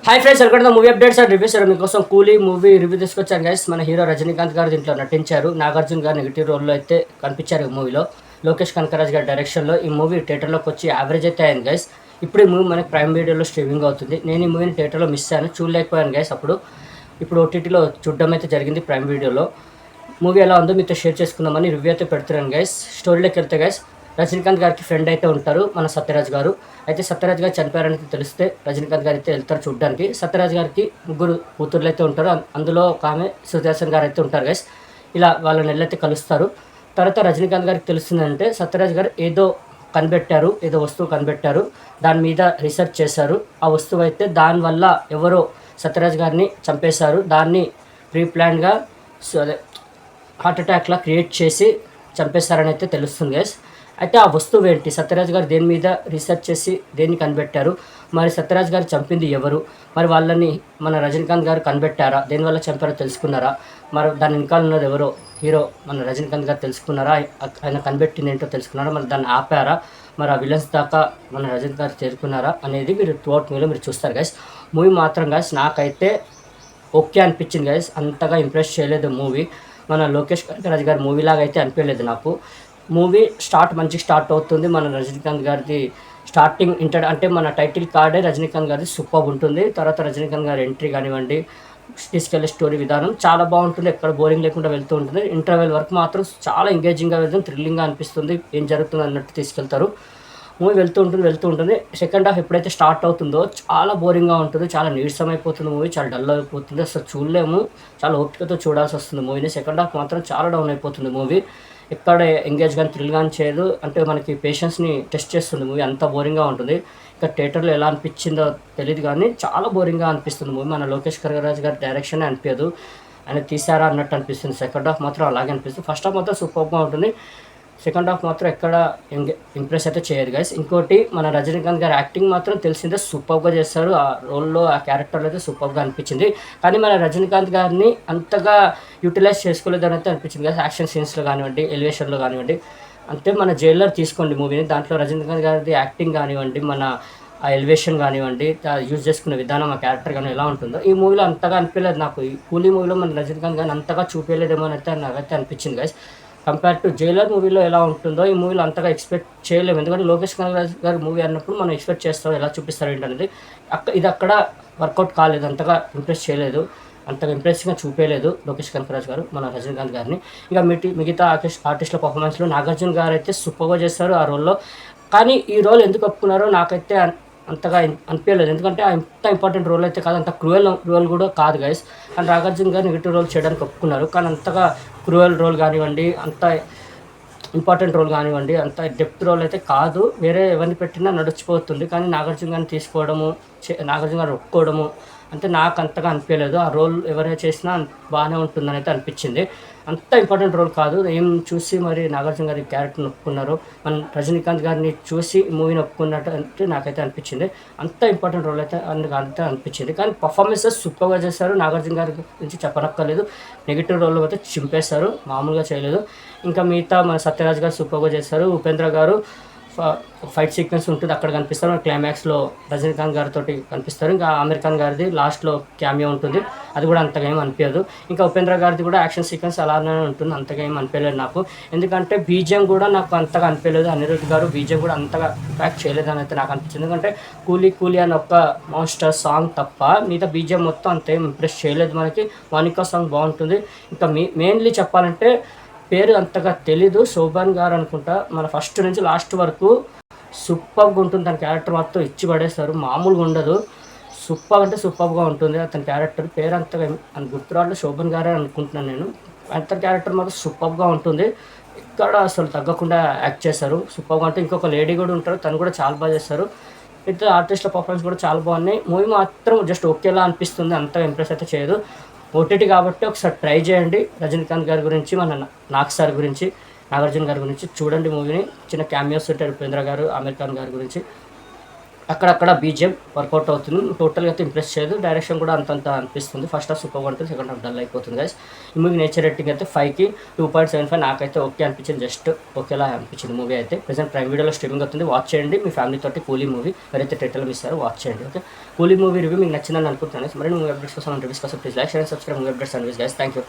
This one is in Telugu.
Hi friends, welcome to movie updates and reviews. మీకోసం కూలీ మూవీ రివ్యూ తీసుకొచ్చాను గైస్. మన హీరో రజనీకాంత్ గారు దీంట్లో నటించారు. నాగార్జున గారు నెగిటివ్ రోల్లో అయితే కనిపించారు ఈ మూవీలో. లోకేష్ కనకరాజ్ గారి డైరెక్షన్లో ఈ మూవీ థియేటర్లోకి వచ్చి యావరేజ్ అయితే అయింది గైస్. ఇప్పుడు ఈ మూవీ మనకి ప్రైమ్ వీడియోలో స్ట్రీమింగ్ అవుతుంది. నేను ఈ మూవీని థియేటర్లో మిస్ అయ్యాను, చూడలేకపోయాను గైస్. ఇప్పుడు ఓటీటీలో చూడడం అయితే జరిగింది ప్రైమ్ వీడియోలో. మూవీ ఎలా ఉందో మీతో షేర్ చేసుకుందామని రివ్యూ అయితే పెడుతున్నాను గైస్. స్టోరీలోకి వెళ్తే గైస్, రజనీకాంత్ గారికి ఫ్రెండ్ అయితే ఉంటారు మన సత్యరాజ్ గారు. అయితే సత్యరాజ్ గారు చనిపోయారని తెలిస్తే రజనీకాంత్ గారు అయితే వెళ్తారు చూడడానికి. సత్యరాజ్ గారికి ముగ్గురు కూతుర్లు అయితే ఉంటారు. అందులో ఒక ఆమె సుదర్శన్ గారు అయితే ఉంటారు గైస్. ఇలా వాళ్ళని వెళ్ళైతే కలుస్తారు. తర్వాత రజనీకాంత్ గారికి తెలుస్తుందంటే సత్యరాజ్ గారు ఏదో కనిపెట్టారు, ఏదో వస్తువు కనిపెట్టారు, దాని మీద రీసెర్చ్ చేశారు. ఆ వస్తువు అయితే దానివల్ల ఎవరో సత్యరాజ్ గారిని చంపేశారు. దాన్ని ప్రీప్లాన్గా అదే హార్ట్ అటాక్లా క్రియేట్ చేసి చంపేశారని అయితే తెలుస్తుంది గైస్. అయితే ఆ వస్తువు ఏంటి, సత్యరాజ్ గారు దేని మీద రీసెర్చ్ చేసి దేన్ని కనిపెట్టారు, మరి సత్యరాజ్ గారు చంపింది ఎవరు, మరి వాళ్ళని మన రజనీకాంత్ గారు కనిపెట్టారా, దేనివల్ల చంపారో తెలుసుకున్నారా, మరి దాని వెనకాల ఉన్నది ఎవరో హీరో మన రజనీకాంత్ గారు తెలుసుకున్నారా, ఆయన కనిపెట్టింది ఏంటో తెలుసుకున్నారా, మరి దాన్ని ఆపారా, మరి ఆ విలన్స్ దాకా మన రజనీకాంత్ గారు చేరుకున్నారా అనేది మీరు త్రూఅవుట్ మూవీలో మీరు చూస్తారు గైస్. మూవీ మాత్రం గైస్ నాకైతే ఓకే అనిపించింది గైస్. అంతగా ఇంప్రెస్ చేయలేదు మూవీ. మన లోకేష్ కనకరాజ్ గారి మూవీలాగా అయితే అనిపించలేదు నాకు. మూవీ మంచిగా స్టార్ట్ అవుతుంది. మన రజనీకాంత్ గారిది స్టార్టింగ్ అంటే మన టైటిల్ కార్డే రజనీకాంత్ గారిది సూపర్ ఉంటుంది. తర్వాత రజనీకాంత్ గారి ఎంట్రీ కానివ్వండి, తీసుకెళ్లే స్టోరీ విధానం చాలా బాగుంటుంది. ఎక్కడ బోరింగ్ లేకుండా వెళ్తూ ఉంటుంది. ఇంటర్వెల్ వరకు మాత్రం చాలా ఎంగేజింగ్గా వెళ్తుంది, థ్రిల్లింగ్గా అనిపిస్తుంది. ఏం జరుగుతుంది అన్నట్టు తీసుకెళ్తారు. మూవీ వెళ్తూ ఉంటుంది. సెకండ్ హాఫ్ ఎప్పుడైతే స్టార్ట్ అవుతుందో చాలా బోరింగ్గా ఉంటుంది, చాలా నీరసం అయిపోతుంది మూవీ, చాలా డల్ అయిపోతుంది, అసలు చూడలేము, చాలా ఓపికతో చూడాల్సి వస్తుంది మూవీని. సెకండ్ హాఫ్ మాత్రం చాలా డౌన్ అయిపోతుంది మూవీ. ఎక్కడ ఎంగేజ్ కానీ థ్రిల్ కానీ చేయదు. అంటే మనకి పేషెన్స్ని టెస్ట్ చేస్తుంది మూవీ, అంత బోరింగ్గా ఉంటుంది. ఇంకా థియేటర్లో ఎలా అనిపించిందో తెలియదు కానీ చాలా బోరింగ్గా అనిపిస్తుంది మూవీ. మన లోకేష్ కనకరాజ్ గారి డైరెక్షన్ అనిపించదు, ఆయన తీసారా అన్నట్టు అనిపిస్తుంది. సెకండ్ హాఫ్ మాత్రం అలాగే అనిపిస్తుంది. ఫస్ట్ హాఫ్ మాత్రం సూపర్గా ఉంటుంది, సెకండ్ హాఫ్ మాత్రం ఎక్కడ ఇంప్రెస్ అయితే చేయదు గైస్. ఇంకోటి మన రజనీకాంత్ గారి యాక్టింగ్ మాత్రం తెలిసిందే, సూపర్గా చేస్తారు. ఆ రోల్లో ఆ క్యారెక్టర్లో అయితే సూపర్గా అనిపించింది. కానీ మన రజనీకాంత్ గారిని అంతగా యూటిలైజ్ చేసుకోలేదని అయితే అనిపించింది గైస్. యాక్షన్ సీన్స్లో కానివ్వండి, ఎలివేషన్లో కానివ్వండి. అంటే మన జైలర్ తీసుకోండి మూవీని, దాంట్లో రజనీకాంత్ గారిది యాక్టింగ్ కానివ్వండి, మన ఆ ఎలివేషన్ కానివ్వండి, యూజ్ చేసుకునే విధానం, ఆ క్యారెక్టర్ కానీ ఎలా ఉంటుందో ఈ మూవీలో అంతగా అనిపించలేదు నాకు. ఈ కూలీ మూవీలో మన రజనీకాంత్ గారిని అంతగా చూపించలేదేమో అని అయితే నాకైతే అనిపించింది గైస్. కంపేర్ టు జైలర్ మూవీలో ఎలా ఉంటుందో ఈ మూవీలో అంతగా ఎక్స్పెక్ట్ చేయలేము. ఎందుకంటే లోకేష్ కనకరాజ్ గారి మూవీ అన్నప్పుడు మనం ఎక్స్పెక్ట్ చేస్తాం ఎలా చూపిస్తారు ఏంటనేది. ఇది అక్కడ వర్కౌట్ కాలేదు, అంతగా ఇంప్రెస్ చేయలేదు, అంతగా ఇంప్రెస్గా చూపించలేదు లోకేష్ కనకరాజ్ గారు మన రజనీకాంత్ గారిని. ఇంకా మిగతా ఆర్టిస్టుల పర్ఫార్మెన్స్లో నాగార్జున గారు అయితే సూపర్గా చేస్తారు ఆ రోల్లో. కానీ ఈ రోల్ ఎందుకు ఒప్పుకున్నారో నాకైతే అంతగా అనిపించలేదు. ఎందుకంటే అంత ఇంపార్టెంట్ రోల్ అయితే కాదు, అంత క్రూయల్ రోల్ కూడా కాదు గైస్. కానీ నాగార్జున గారు నెగిటివ్ రోల్ చేయడానికి ఒప్పుకున్నారు. కానీ అంతగా క్రూయల్ రోల్ కానివ్వండి, అంత ఇంపార్టెంట్ రోల్ కానివ్వండి, అంత డెప్త్ రోల్ అయితే కాదు. వేరే ఎవరిని పెట్టినా నడిచిపోతుంది. కానీ నాగార్జున గారిని తీసుకోవడము, నాగార్జున గారు ఒప్పుకోవడము అంటే నాకు అంతగా అనిపించలేదు. ఆ రోల్ ఎవరైనా చేసినా బాగానే ఉంటుందని అయితే అనిపించింది. అంత ఇంపార్టెంట్ రోల్ కాదు. ఏం చూసి మరి నాగార్జున గారి క్యారెక్టర్ని ఒప్పుకున్నారు, మన రజనీకాంత్ గారిని చూసి మూవీని ఒప్పుకున్నట్టు అంటే నాకైతే అనిపించింది. అంత ఇంపార్టెంట్ రోల్ అయితే అంతే అనిపించింది. కానీ పర్ఫార్మెన్సెస్ సూపర్గా చేశారు. నాగార్జున గారి గురించి చెప్పనక్కర్లేదు. నెగిటివ్ రోల్లో అయితే చింపేశారు, మామూలుగా చేయలేదు. ఇంకా మిగతా మన సత్యరాజ్ గారు సూపర్గా చేశారు. ఉపేంద్ర గారు ఫైట్ సీక్వెన్స్ ఉంటుంది, అక్కడ కనిపిస్తారు. క్లైమాక్స్లో రజనీకాంత్ గారితో కనిపిస్తారు. ఇంకా ఆమీర్ ఖాన్ గారిది లాస్ట్లో క్యామియో ఉంటుంది, అది కూడా అంతగా ఏం అనిపించదు. ఇంకా ఉపేంద్ర గారిది కూడా యాక్షన్ సీక్వెన్స్ అలానే ఉంటుంది, అంతగా ఏం అనిపించలేదు నాకు. ఎందుకంటే బీజిఎం కూడా నాకు అంతగా అనిపించలేదు. అనిరుద్ధ్ గారు బీజిఎం కూడా అంతగా ఇంపాక్ట్ చేయలేదు అని అయితే నాకు అనిపించింది. ఎందుకంటే కూలీ అని ఒక మాన్స్టర్ సాంగ్ తప్ప మిగతా బీజిఎం మొత్తం అంతేం ఇంప్రెస్ చేయలేదు మనకి. మౌనికా సాంగ్ బాగుంటుంది. ఇంకా మెయిన్లీ చెప్పాలంటే పేరు అంతగా తెలీదు, శోభన్ గారు అనుకుంటా. మన ఫస్ట్ నుంచి లాస్ట్ వరకు సూపర్గా ఉంటుంది. తన క్యారెక్టర్ మొత్తం ఇచ్చి పడేస్తారు, మామూలుగా ఉండదు. సూపర్గా ఉంటుంది అతని క్యారెక్టర్. పేరు అంతగా గుర్తురాళ్ళు, శోభన్ గారే అనుకుంటున్నాను నేను. అతని క్యారెక్టర్ మాత్రం సూపర్గా ఉంటుంది. ఇక్కడ అసలు తగ్గకుండా యాక్ట్ చేశారు, సూపర్గా ఉంటుంది. ఇంకొక లేడీ కూడా ఉంటారు, తను కూడా చాలా బాగా చేస్తారు. ఇద్దరు ఆర్టిస్టుల పర్ఫార్మెన్స్ కూడా చాలా బాగున్నాయి. మూవీ మాత్రం జస్ట్ ఓకేలా అనిపిస్తుంది, అంతగా ఇంప్రెస్ అయితే చేయదు. ఓటీటీ కాబట్టి ఒకసారి ట్రై చేయండి. రజనీకాంత్ గారి గురించి, మన నాగ్ సార్ గురించి, నాగార్జున గారి గురించి చూడండి మూవీని. చిన్న క్యామియోస్ ఉంటారు ఉపేంద్ర గారు, ఆమీర్ ఖాన్ గారి గురించి. అక్కడక్కడ బీజిఎం వర్కౌట్ అవుతుంది. టోటల్‌గా అయితే ఇంప్రెస్ చేయదు. డైరెక్షన్ కూడా అంతంత అనిపిస్తుంది. ఫస్ట్ హాఫ్ సూపర్‌గా ఉంటుంది. సెకండ్ హాఫ్ డల్ అయిపోతుంది గైస్. ఈ మూవీ నేచర్ రేటింగ్ అయితే 5కి 2.75 నాకైతే ఓకే అనిపించింది. జస్ట్ ఓకేలా అనిపించింది మూవీ అయితే. ప్రెజెంట్ ప్రైమ్ వీడియోలో స్ట్రీమింగ్ అవుతుంది. వాచ్ చేయండి. మీ ఫ్యామిలీ తోటి కూలీ మూవీ ఎవరైతే థియేటర్‌లో మిస్ అయ్యారో వాచ్ చేయండి. ఓకే. కూలీ మూవీ రివ్యూ మీకు నచ్చిందని అనుకుంటున్నాను. మరి మూవీ అప్డేట్స్ కోసం రివ్యూస్ కోసం please like, share, subscribe movie updates and reviews guys. Thank you.